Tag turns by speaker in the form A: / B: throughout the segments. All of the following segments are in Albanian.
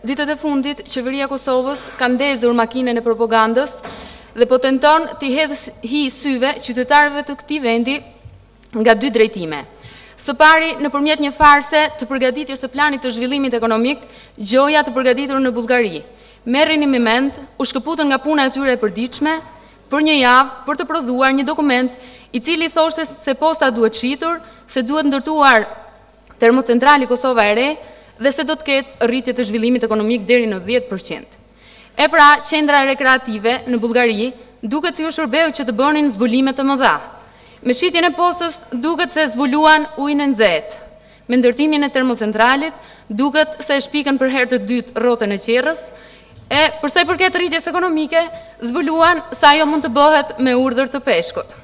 A: ditët e fundit, qeveria Kosovës ka ndezur makinën e propagandës dhe po tenton t'i hedhë syve qytetarëve të këtij vendi nga dy drejtime. Së pari, nëpërmjet një farse të përgatitjes së planit të zhvillimit ekonomik, gjoja të përgatitur në Bullgari. Merrini me mend, u shkëputën nga puna e tyre e përditshme për një javë për të prodhuar një dokument i cili thoshte se posta duhet shitur, se duhet ndërtuar termocentrali Kosova e Re dhe se do të ketë rritje të zhvillimit ekonomik deri në 10%. E pra, qendra rekreative në Bullgari duket si u shërbeu që të bënin zbulime të mëdha. Me shitjen e postës duket se zbuluan ujin e nxehtë. Me ndërtimin e termocentralit duket se e shpikën për herë të dytë rrotën e qerrës, e përsa i përket rritjes ekonomike, zbuluan se ajo mund të bëhet me urdhër të peshkut.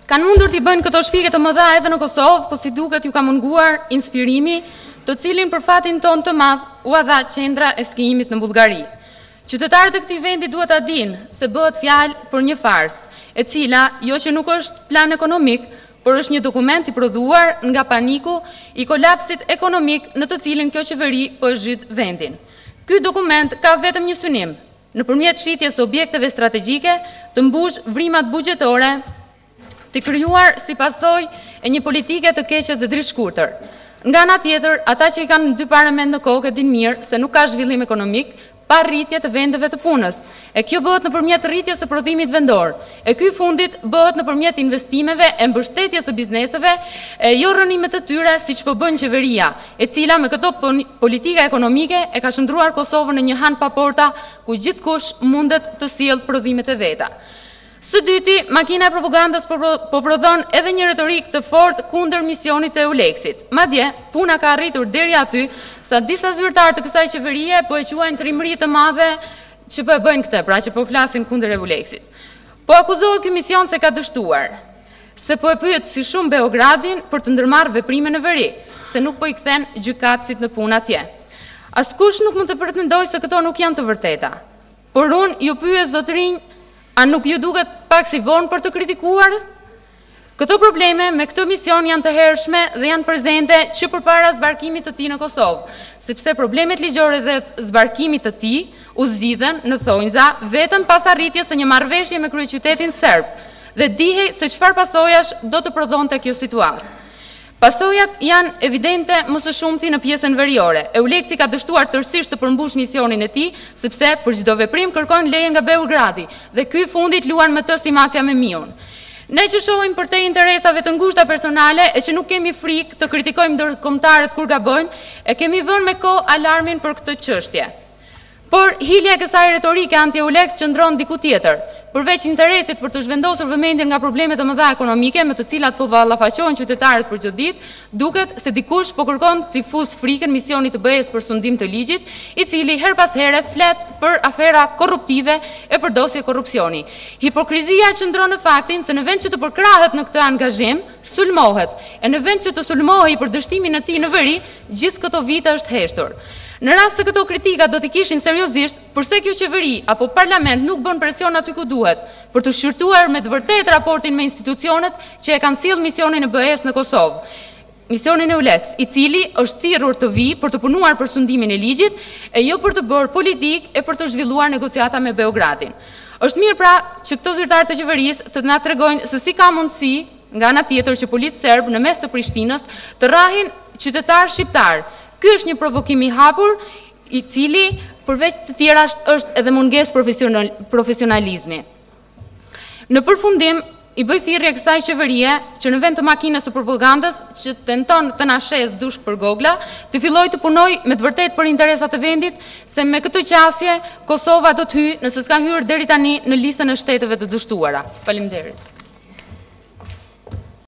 A: Kanë mundur t'i bëjnë këto shpike të mëdha edhe në Kosovë, po si duket ju ka munguar inspirimi, të cilin për fatin ton të madh u dha qendra e skijimit në Bullgari. Qytetarët e këtij vendi duhet ta dinë se bëhet fjalë për një farsë, e cila jo që nuk është plan ekonomik, por është një dokument i prodhuar nga paniku i kolapsit ekonomik në të cilin kjo qeveri po e zhyt vendin. Ky dokument ka vetëm një synim, nëpërmjet shitjes së objekteve strategjike, të mbush vrimat buxhetore, të krijuar si pasojë e një politike të keqe dhe drejtshkurtër. Nga ana tjetër, ata që i kanë dy parë mend në kokë dinë mirë se nuk ka zhvillim ekonomik pa rritje të vendeve të punës. E kjo bëhet nëpërmjet rritjes së prodhimit vendor. E ky fundit bëhet nëpërmjet investimeve e mbështetjes së bizneseve, e jo rënimet të tyre siç po bën qeveria, e cila me këto politika ekonomike e ka shndruar Kosovën në një han pa porta ku gjithkush mundet të sjellë prodhimet e veta. Së dyti, makina e propagandës po prodhon edhe një retorik të fortë kundër misionit të EULEX-it. Madje, puna ka arritur deri aty sa disa zyrtarë të kësaj qeverie po e quajnë trimëri të madhe që po e bëjnë këtë, pra që po flasin kundër EULEX-it. Po akuzohet ky mision se ka dështuar, se po e pyet si shumë Beogradin për të ndërmarrë veprime në veri, se nuk po i kthen gjykatësit në punë atje. Askush nuk mund të pretendojë se këto nuk janë të vërteta. Por unë ju pyes zotrinj, a nuk ju duket pak si vonë për të kritikuar? Këto probleme me këtë mision janë të hershme dhe janë prezente që përpara zbarkimit të tij në Kosovë, sepse problemet ligjore dhe zbarkimit të tij u zgjidhen në thonjza vetëm pas arritjes së një marrëveshje me kryeqytetin serb dhe dihej se çfarë pasojash do të prodhonte kjo situatë. Pasojat janë evidente më së shumti në pjesën veriore. EULEX-i ka dështuar tërësisht të përmbush misionin e tij, sepse për çdo veprim kërkojnë leje nga Beogradi dhe ky fundit luan me të si macja me miun. Ne që shohim për te interesave të ngushta personale e që nuk kemi frikë të kritikojmë ndërkombëtarët kur gabojnë, e kemi vënë me kohë alarmin për këtë çështje. Por hilja e kësaj retorike anti-EULEX qëndron diku tjetër. Përveç interesit për të zhvendosur vëmendjen nga problemet e mëdha ekonomike me të cilat po ballafaqohen qytetarët për çdo ditë, duket se dikush po kërkon t'i fusë frikën misionit të BE-s për sundim të ligjit, i cili her pas here flet për afera korruptive e përdosje korrupsioni. Hipokrizia qëndron në faktin se në vend që të përkrahet në këtë angazhim, sulmohet, e në vend që të sulmohej për dështimin e tij në veri, gjithë këto vite është heshtur. Në rast se këto kritika do t'i kishin seriozisht, përse kjo qeveri apo parlament nuk bën presion aty ku duhet për të shqyrtuar me të vërtetë raportin me institucionet që e kanë sjellë misionin e BE-s në Kosovë, misionin e EULEX, i cili është thirrur të vijë për të punuar për sundimin e ligjit e jo për të bërë politikë e për të zhvilluar negociata me Beogradin. Është mirë pra që këto zyrtarë të qeverisë të na tregojnë se si ka mundësi nga ana tjetër që policia serb në mes të Prishtinës të rrahin qytetar shqiptar. Ky është një provokim i hapur, i cili përveç të tjera është edhe mungesë profesionalizmi. Në përfundim, i bëj thirrje kësaj qeverie që në vend të makinës së propagandës që tenton të na shes dushk për gogla, të fillojë të punojë me të vërtetë për interesat e vendit, se me këtë qasje Kosova do të hyjë, nëse s'ka hyrë deri tani, në listën e shteteve të dështuara. Faleminderit.